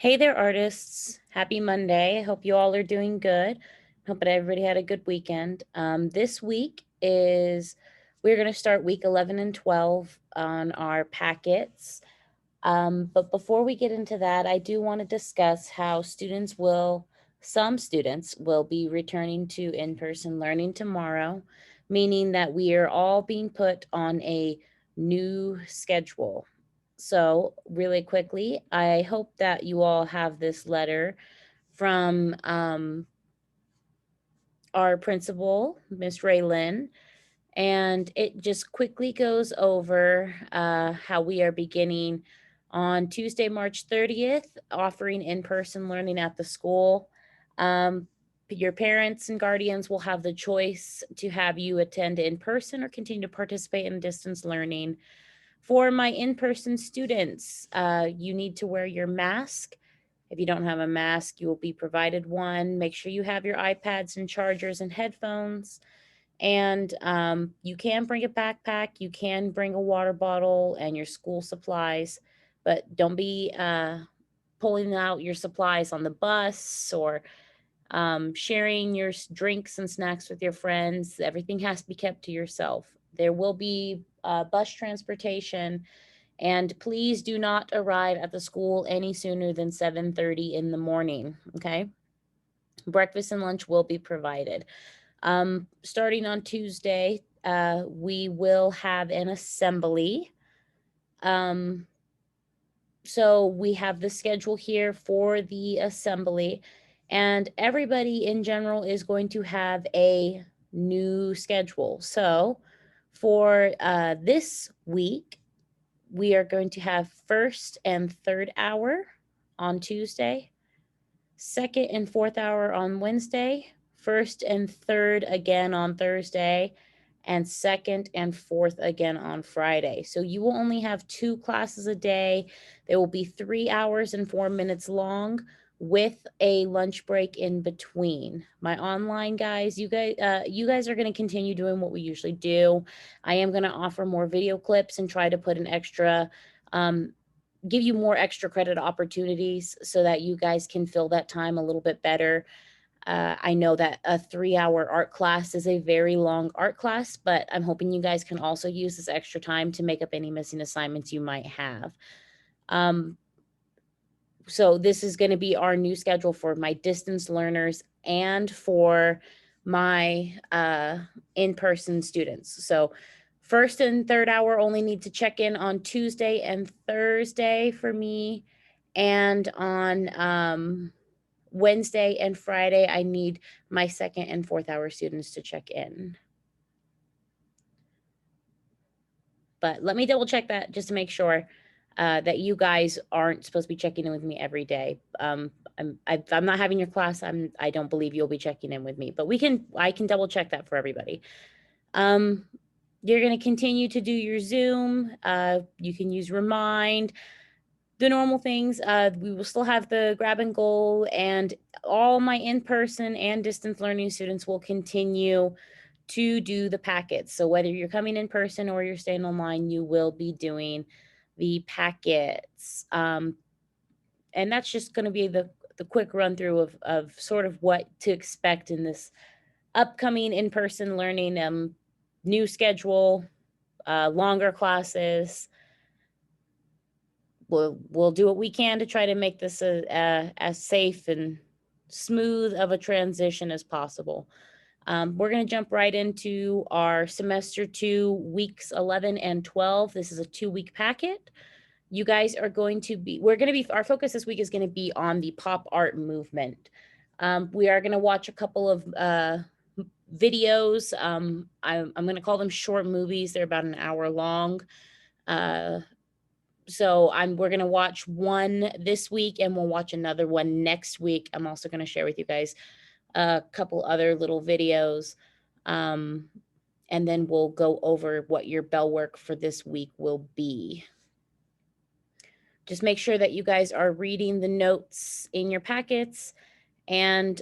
Hey there, artists. Happy Monday. I hope you all are doing good. Hope that everybody had a good weekend. This week we're going to start week 11 and 12 on our packets. But before we get into that, I do want to discuss how some students will be returning to in-person learning tomorrow, meaning that we are all being put on a new schedule. So, really quickly, I hope that you all have this letter from our principal, Miss Raylin, and it just quickly goes over how we are beginning on Tuesday, March 30th, offering in-person learning at the school. Your parents and guardians will have the choice to have you attend in person or continue to participate in distance learning. For my in-person students, you need to wear your mask. If you don't have a mask, you will be provided one. Make sure you have your iPads and chargers and headphones. And you can bring a backpack. You can bring a water bottle and your school supplies, but don't be pulling out your supplies on the bus or sharing your drinks and snacks with your friends. Everything has to be kept to yourself. There will be bus transportation, and please do not arrive at the school any sooner than 7:30 in the morning. Okay. Breakfast and lunch will be provided. Starting on Tuesday, we will have an assembly. Um, so we have the schedule here for the assembly, and everybody in general is going to have a new schedule. So for this week, we are going to have first and third hour on Tuesday, second and fourth hour on Wednesday, first and third again on Thursday, and second and fourth again on Friday. So you will only have 2 classes a day. They will be 3 hours and 4 minutes long with a lunch break in between. My online guys, you guys are going to continue doing what we usually do. I am going to offer more video clips and try to put an extra give you more extra credit opportunities so that you guys can fill that time a little bit better. I know that a 3-hour art class is a very long art class, but I'm hoping you guys can also use this extra time to make up any missing assignments you might have. So this is going to be our new schedule for my distance learners and for my in-person students. So first and third hour only need to check in on Tuesday and Thursday for me, and on Wednesday and Friday I need my second and fourth hour students to check in. But let me double check that just to make sure that you guys aren't supposed to be checking in with me every day. If I'm not having your class, I don't believe you'll be checking in with me, but I can double check that for everybody. You're going to continue to do your Zoom. You can use Remind, the normal things. We will still have the grab and go, and all my in-person and distance learning students will continue to do the packets. So whether you're coming in person or you're staying online, you will be doing the packets. And that's just going to be the quick run through of sort of what to expect in this upcoming in-person learning, new schedule, longer classes. We'll do what we can to try to make this as safe and smooth of a transition as possible. We're going to jump right into our semester 2, weeks 11 and 12. This is a 2-week packet. You guys are going to be, our focus this week is going to be on the pop art movement. We are going to watch a couple of videos. I'm going to call them short movies. They're about an hour long. So we're going to watch one this week and we'll watch another one next week. I'm also going to share with you guys a couple other little videos. And then we'll go over what your bell work for this week will be. Just make sure that you guys are reading the notes in your packets, and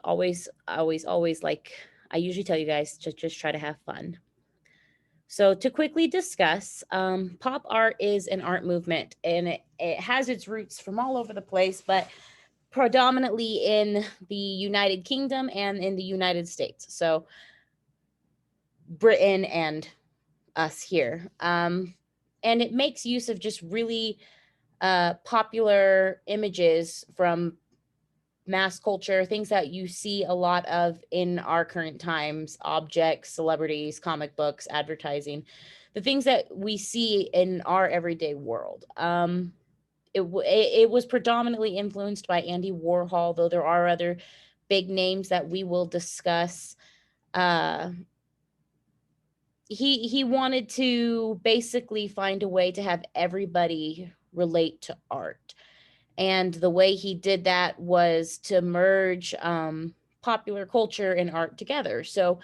always, like I usually tell you guys, just try to have fun. So, to quickly discuss, pop art is an art movement and it has its roots from all over the place, but predominantly in the United Kingdom and in the United States. So, Britain and us here. And it makes use of just really popular images from mass culture, things that you see a lot of in our current times, objects, celebrities, comic books, advertising, the things that we see in our everyday world. It was predominantly influenced by Andy Warhol, though there are other big names that we will discuss. Uh, he wanted to basically find a way to have everybody relate to art, and the way he did that was to merge popular culture and art together. So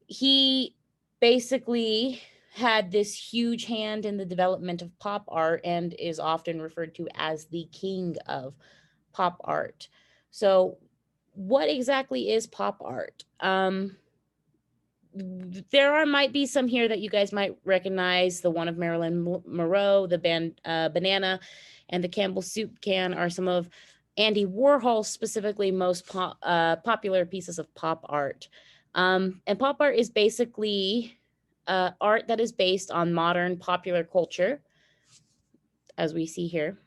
he basically had this huge hand in the development of pop art and is often referred to as the king of pop art. So, what exactly is pop art? There are might be some here that you guys might recognize. The one of Marilyn Monroe, the band Banana, and the Campbell Soup Can are some of Andy Warhol's specifically most popular pieces of pop art. And pop art is basically art that is based on modern popular culture, as we see here,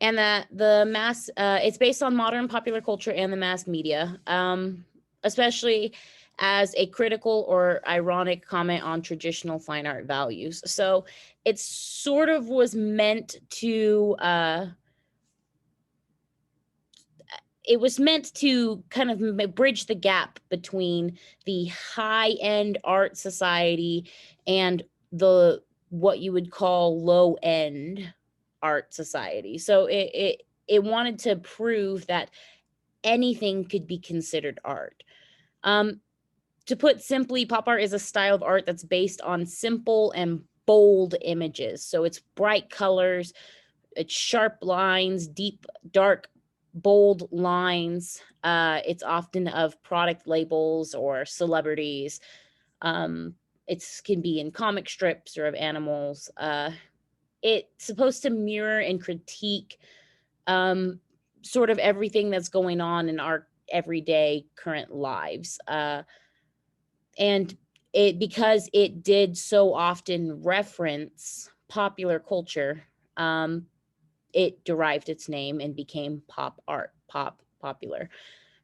and that the mass it's based on modern popular culture and the mass media, especially as a critical or ironic comment on traditional fine art values. So it sort of was meant to kind of bridge the gap between the high end art society and the what you would call low end art society. So it wanted to prove that anything could be considered art. Um, to put simply, pop art is a style of art that's based on simple and bold images. So it's bright colors, it's sharp lines, deep, dark, bold lines. It's often of product labels or celebrities. Um, it can be in comic strips or of animals. It's supposed to mirror and critique um, sort of everything that's going on in our everyday current lives. And it because it did so often reference popular culture, um, it derived its name and became pop art, popular.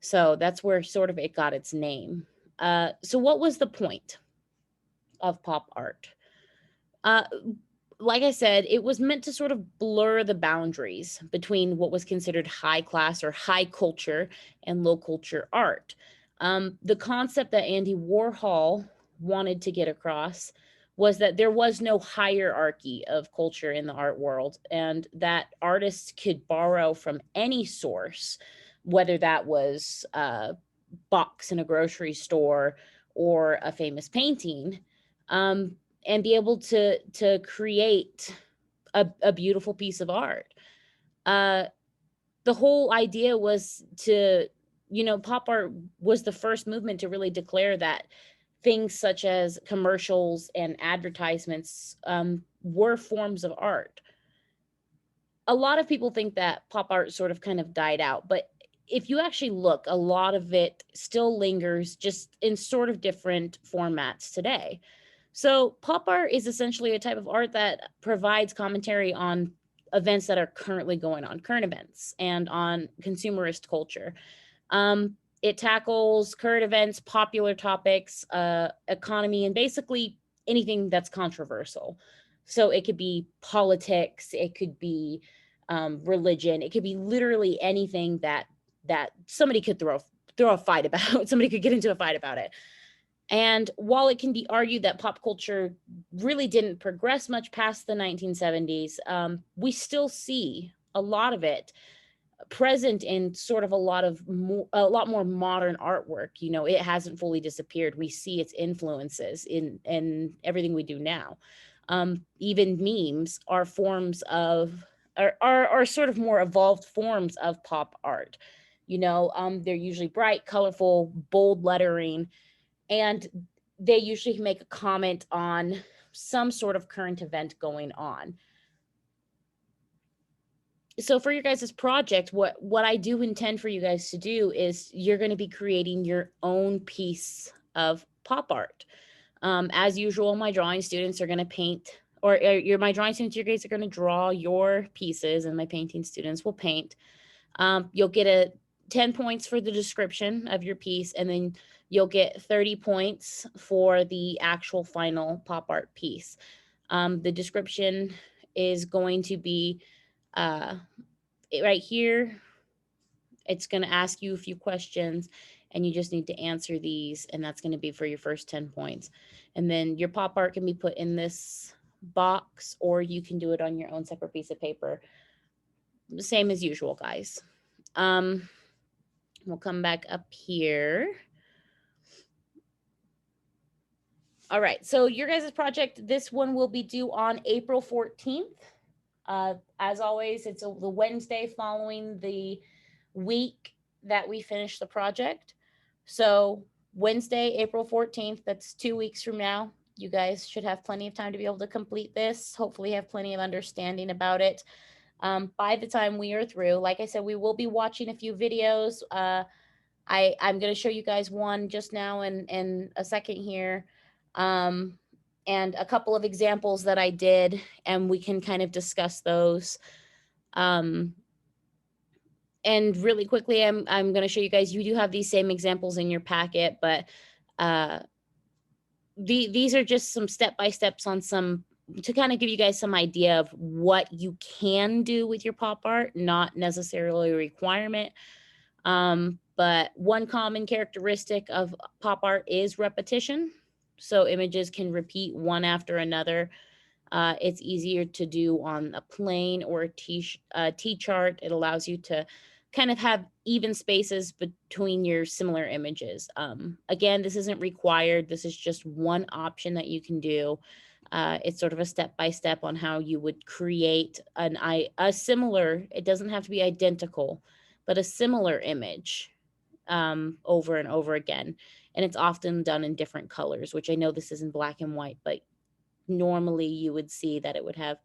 So that's where sort of it got its name. So what was the point of pop art? Uh, like I said, it was meant to sort of blur the boundaries between what was considered high class or high culture and low culture art. The concept that Andy Warhol wanted to get across was that there was no hierarchy of culture in the art world and that artists could borrow from any source, whether that was a box in a grocery store or a famous painting. Um, and be able to create a beautiful piece of art. Uh, the whole idea was to, pop art was the first movement to really declare that things such as commercials and advertisements were forms of art. A lot of people think that pop art sort of kind of died out, but if you actually look, a lot of it still lingers just in sort of different formats today. So, pop art is essentially a type of art that provides commentary on events that are currently going on, current events, and on consumerist culture. It tackles current events, popular topics, economy, and basically anything that's controversial. So, it could be politics, it could be religion, it could be literally anything that somebody could throw a fight about. Somebody could get into a fight about it. And while it can be argued that pop culture really didn't progress much past the 1970s, we still see a lot of it present in sort of a lot more modern artwork. It hasn't fully disappeared. We see its influences in everything we do now. Even memes are forms of are sort of more evolved forms of pop art. They're usually bright, colorful, bold lettering, and they usually make a comment on some sort of current event going on. So for your guys' project, what I do intend for you guys to do is you're going to be creating your own piece of pop art. As usual, my drawing students are going to paint, or my drawing students, you guys are going to draw your pieces, and my painting students will paint. You'll get 10 points for the description of your piece, and then you'll get 30 points for the actual final pop art piece. The description is going to be right here. It's going to ask you a few questions, and you just need to answer these, and that's going to be for your first 10 points. And then your pop art can be put in this box, or you can do it on your own separate piece of paper. The same as usual, guys. We'll come back up here. All right, so your guys' project, this one will be due on April 14th. As always, it's the Wednesday following the week that we finish the project. So Wednesday, April 14th, that's 2 weeks from now. You guys should have plenty of time to be able to complete this. Hopefully have plenty of understanding about it. By the time we are through, like I said, we will be watching a few videos. I'm going to show you guys one just now in a second here. And a couple of examples that I did, and we can kind of discuss those. And really quickly, I'm going to show you guys, you do have these same examples in your packet, but these are just some step-by-steps on some, to kind of give you guys some idea of what you can do with your pop art, not necessarily a requirement. But one common characteristic of pop art is repetition. So images can repeat one after another. It's easier to do on a plane or a T-chart. It allows you to kind of have even spaces between your similar images. Again, this isn't required. This is just one option that you can do. It's sort of a step-by-step on how you would create a similar, it doesn't have to be identical, but a similar image over and over again. And it's often done in different colors, which I know this is in black and white, but normally you would see that it would have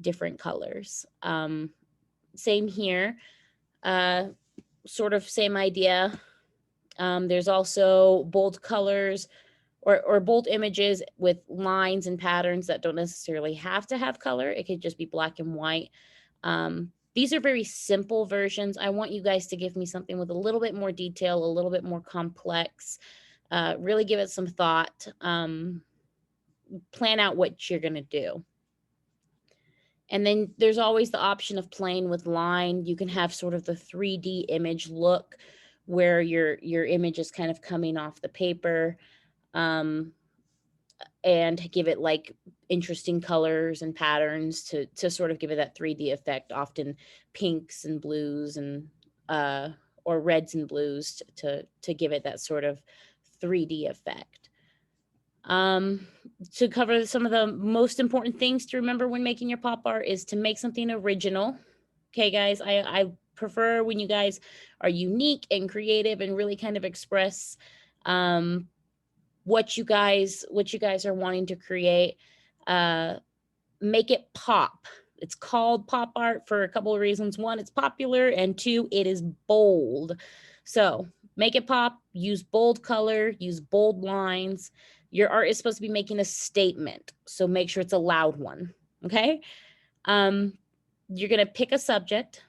different colors. Same here, sort of same idea. There's also bold colors or bold images with lines and patterns that don't necessarily have to have color. It could just be black and white. These are very simple versions. I want you guys to give me something with a little bit more detail, a little bit more complex. Really give it some thought. Plan out what you're going to do. And then there's always the option of playing with line. You can have sort of the 3D image look where your image is kind of coming off the paper, and give it like interesting colors and patterns to sort of give it that 3D effect, often pinks and blues and or reds and blues to give it that sort of 3D effect. To cover some of the most important things to remember when making your pop art is to make something original. Okay, guys, I prefer when you guys are unique and creative and really kind of express what you guys are wanting to create. Make it pop. It's called pop art for a couple of reasons. One, it's popular, and two, it is bold. So make it pop, use bold color, use bold lines. Your art is supposed to be making a statement, so make sure it's a loud one, okay? You're gonna pick a subject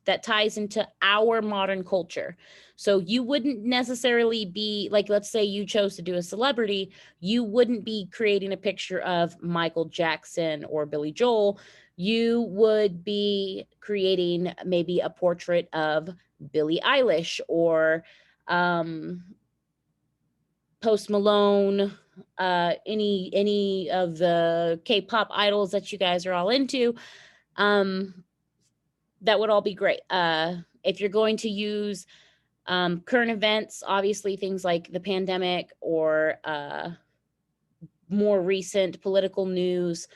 that ties into our modern culture. So you wouldn't necessarily be like, let's say you chose to do a celebrity, you wouldn't be creating a picture of Michael Jackson or Billy Joel. You would be creating maybe a portrait of Billie Eilish or Post Malone, any of the K-pop idols that you guys are all into. That would all be great. If you're going to use current events, obviously things like the pandemic or more recent political news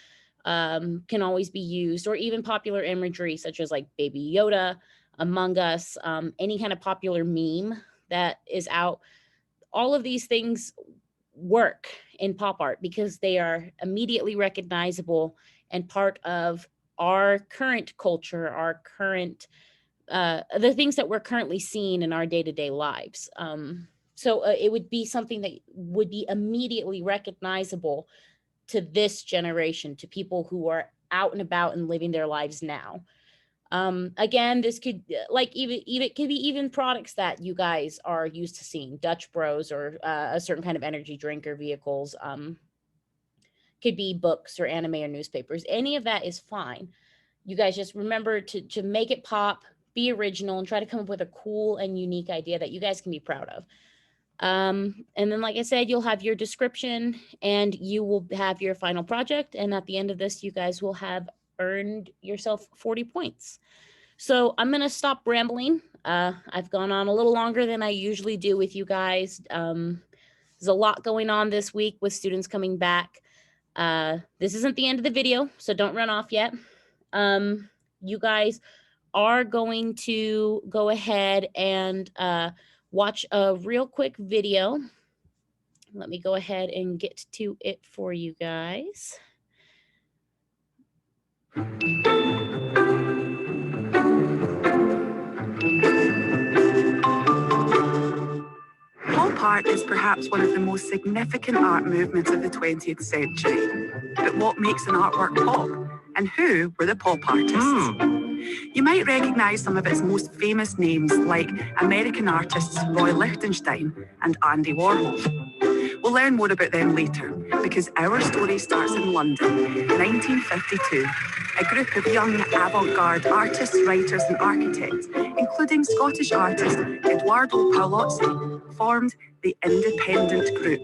can always be used, or even popular imagery such as like Baby Yoda, Among Us, any kind of popular meme that is out. All of these things work in pop art because they are immediately recognizable and part of our current culture, our current the things that we're currently seeing in our day-to-day lives. So it would be something that would be immediately recognizable to this generation, to people who are out and about and living their lives now. Again, this could even could be even products that you guys are used to seeing, Dutch Bros or a certain kind of energy drink or vehicles. Could be books or anime or newspapers. Any of that is fine. You guys just remember to make it pop, be original, and try to come up with a cool and unique idea that you guys can be proud of. And then, like I said, you'll have your description and you will have your final project. And at the end of this, you guys will have earned yourself 40 points. So I'm going to stop rambling. I've gone on a little longer than I usually do with you guys. There's a lot going on this week with students coming back. This isn't the end of the video, so don't run off yet. You guys are going to go ahead and watch a real quick video. Let me go ahead and get to it for you guys. Pop art is perhaps one of the most significant art movements of the 20th century. But what makes an artwork pop? And who were the pop artists? You might recognise some of its most famous names, like American artists Roy Lichtenstein and Andy Warhol. We'll learn more about them later, because our story starts in London, 1952. A group of young avant-garde artists, writers and architects, including Scottish artist Eduardo Palozzi, formed the Independent Group.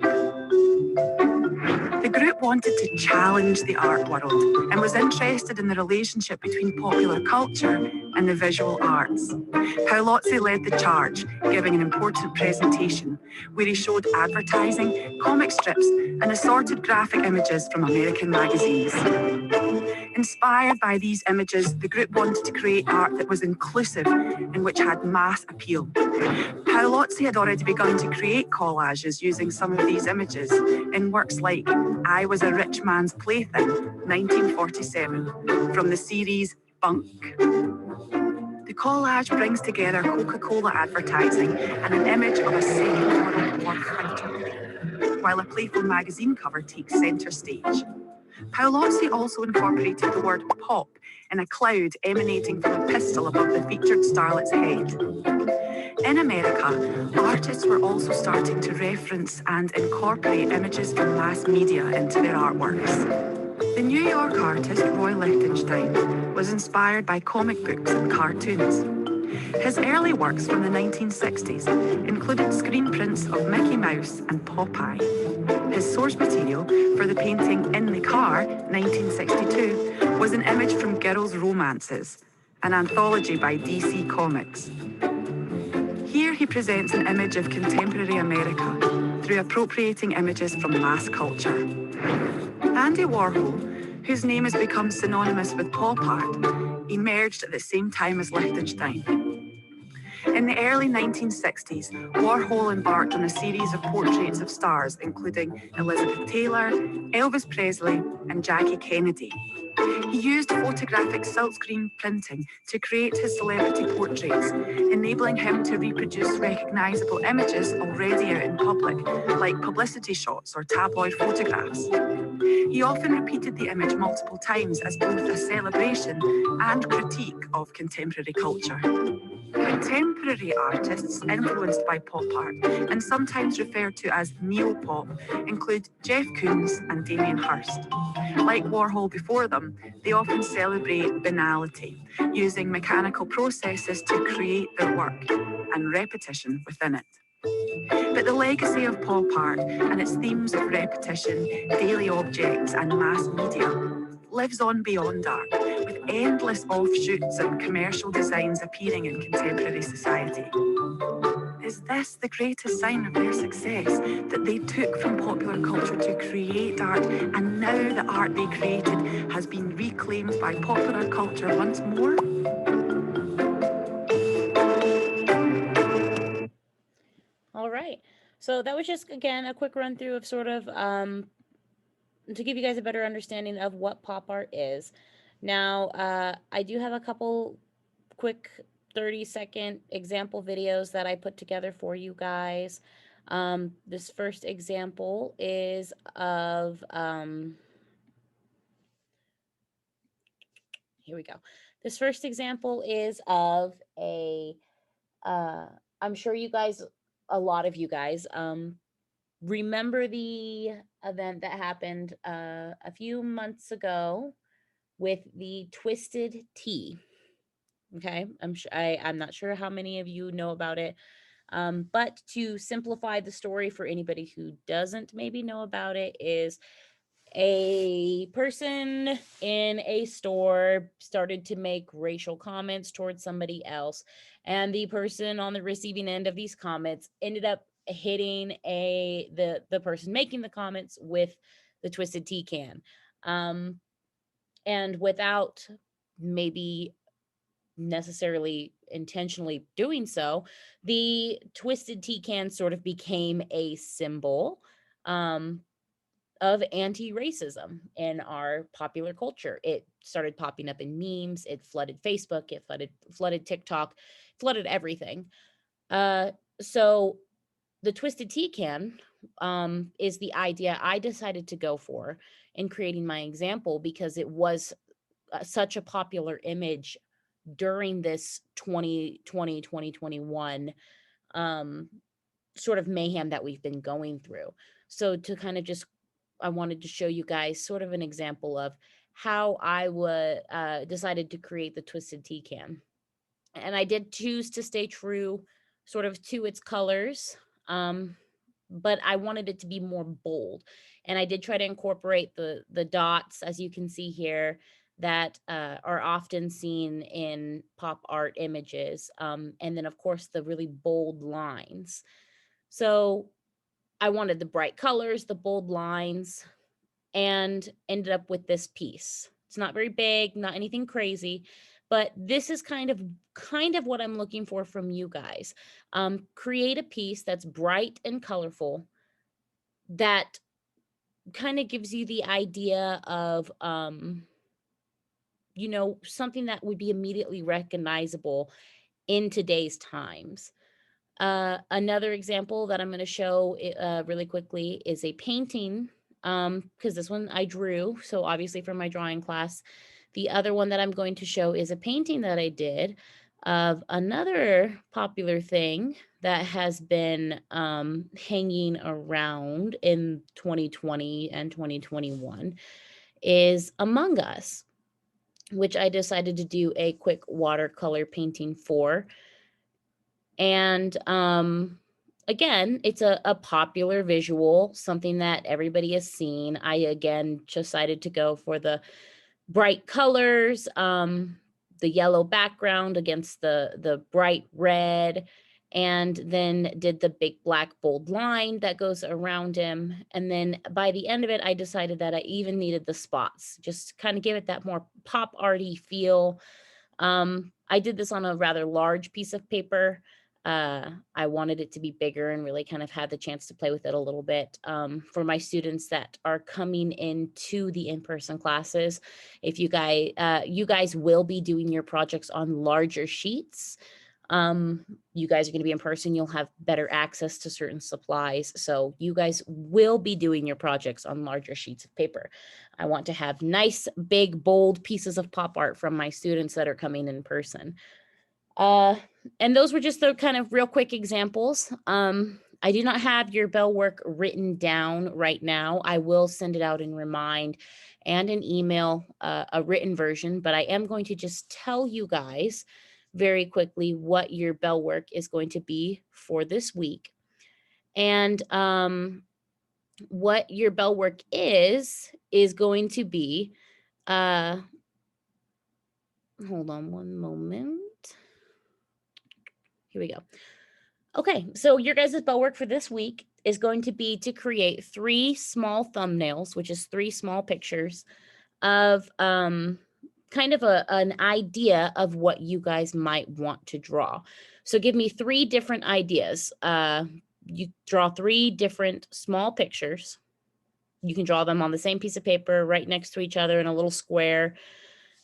The group wanted to challenge the art world and was interested in the relationship between popular culture and the visual arts. Palozzi led the charge, giving an important presentation where he showed advertising, comic strips and assorted graphic images from American magazines. Inspired by these images, the group wanted to create art that was inclusive and which had mass appeal. Palozzi had already begun to create collages using some of these images in works like I Was a Rich Man's Plaything, 1947, from the series Bunk. The collage brings together Coca-Cola advertising and an image of a Second World War fighter, while a playful magazine cover takes centre stage. Palozzi also incorporated the word pop in a cloud emanating from a pistol above the featured starlet's head. In America, artists were also starting to reference and incorporate images from mass media into their artworks. The New York artist Roy Lichtenstein was inspired by comic books and cartoons. His early works from the 1960s included screen prints of Mickey Mouse and Popeye. His source material for the painting In the Car, 1962, was an image from Girls' Romances, an anthology by DC Comics. Here he presents an image of contemporary America through appropriating images from mass culture. Andy Warhol, whose name has become synonymous with pop art, emerged at the same time as Lichtenstein. In the early 1960s, Warhol embarked on a series of portraits of stars, including Elizabeth Taylor, Elvis Presley, and Jackie Kennedy. He used photographic silkscreen printing to create his celebrity portraits, enabling him to reproduce recognizable images already out in public, like publicity shots or tabloid photographs. He often repeated the image multiple times as both a celebration and critique of contemporary culture. Contemporary artists influenced by pop art, and sometimes referred to as neo-pop, include Jeff Koons and Damien Hirst. Like Warhol before them, they often celebrate banality, using mechanical processes to create their work, and repetition within it. But the legacy of pop art and its themes of repetition, daily objects and mass media lives on beyond art, with endless offshoots and commercial designs appearing in contemporary society. Is this the greatest sign of their success, that they took from popular culture to create art, and now the art they created has been reclaimed by popular culture once more? All right. So that was just, again, a quick run through of sort of to give you guys a better understanding of what pop art is. Now, I do have a couple quick 30-second example videos that I put together for you guys. This first example is of, here we go. This first example is of I'm sure you guys, a lot of you guys, remember the event that happened a few months ago with the twisted tea. Okay, I'm not sure how many of you know about it, but to simplify the story for anybody who doesn't maybe know about it, is a person in a store started to make racial comments towards somebody else, and the person on the receiving end of these comments ended up hitting the person making the comments with the twisted tea can, um and without maybe necessarily intentionally doing so, the twisted tea can sort of became a symbol um of anti-racism in our popular culture. It started popping up in memes, it flooded Facebook, it flooded TikTok, flooded everything. So the twisted tea can is the idea I decided to go for in creating my example, because it was such a popular image during this 2020 2021 um sort of mayhem that we've been going through. So to kind of just, I wanted to show you guys sort of an example of how I would decided to create the twisted tea can. And I did choose to stay true sort of to its colors. But I wanted it to be more bold. And I did try to incorporate the dots, as you can see here, that are often seen in pop art images. And then, of course, the really bold lines. So I wanted the bright colors, the bold lines, and ended up with this piece. It's not very big, not anything crazy, but this is kind of what I'm looking for from you guys. Create a piece that's bright and colorful, that kind of gives you the idea of something that would be immediately recognizable in today's times. Another example that I'm going to show really quickly is a painting, because this one I drew, so obviously from my drawing class. The other one that I'm going to show is a painting that I did of another popular thing that has been hanging around in 2020 and 2021, is Among Us, which I decided to do a quick watercolor painting for. And again, it's a popular visual, something that everybody has seen. I again decided to go for the bright colors, the yellow background against the bright red, and then did the big black bold line that goes around him. And then by the end of it, I decided that I even needed the spots, just kind of give it that more pop arty feel. I did this on a rather large piece of paper. I wanted it to be bigger and really kind of had the chance to play with it a little bit, for my students that are coming into the in-person classes. If you guys will be doing your projects on larger sheets. You guys are going to be in person, you'll have better access to certain supplies, so you guys will be doing your projects on larger sheets of paper. I want to have nice big bold pieces of pop art from my students that are coming in person. And those were just the kind of real quick examples. I do not have your bell work written down right now. I will send it out in Remind and an email, a written version, but I am going to just tell you guys very quickly what your bell work is going to be for this week. And what your bell work is going to be, hold on one moment. Here we go. Okay, so your guys' bell work for this week is going to be to create 3 small thumbnails, which is 3 small pictures of kind of an idea of what you guys might want to draw. So give me 3 different ideas. you draw 3 different small pictures. You can draw them on the same piece of paper right next to each other in a little square,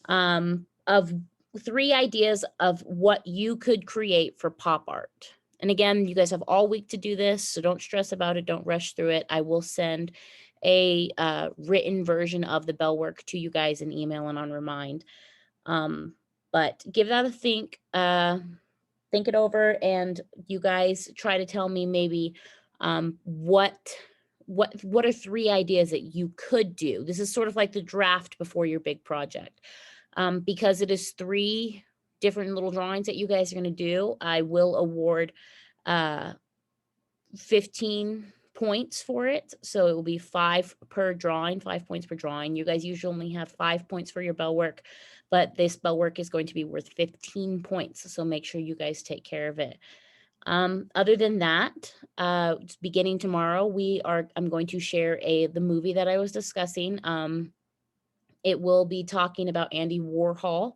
of 3 ideas of what you could create for pop art. And again, you guys have all week to do this, so don't stress about it. Don't rush through it. I will send a written version of the bell work to you guys in email and on remind. But give that a think. Think it over, and you guys try to tell me maybe what are 3 ideas that you could do. This is sort of like the draft before your big project. Because it is 3 different little drawings that you guys are going to do, I will award 15 points for it. So it will be 5 per drawing, 5 points per drawing. You guys usually only have 5 points for your bell work, but this bell work is going to be worth 15 points. So make sure you guys take care of it. Other than that, beginning tomorrow, I'm going to share the movie that I was discussing. It will be talking about Andy Warhol,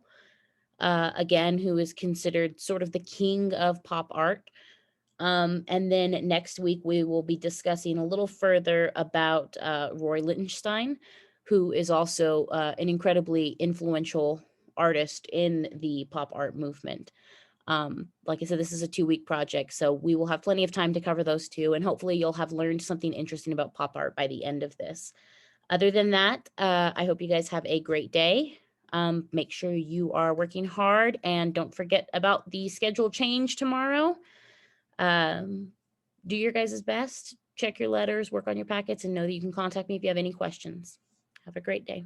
again, who is considered sort of the king of pop art. And then next week, we will be discussing a little further about Roy Lichtenstein, who is also an incredibly influential artist in the pop art movement. Like I said, this is a 2-week project, so we will have plenty of time to cover those 2, and hopefully you'll have learned something interesting about pop art by the end of this. Other than that, I hope you guys have a great day. Make sure you are working hard, and don't forget about the schedule change tomorrow. Do your guys' best, check your letters, work on your packets, and know that you can contact me if you have any questions. Have a great day.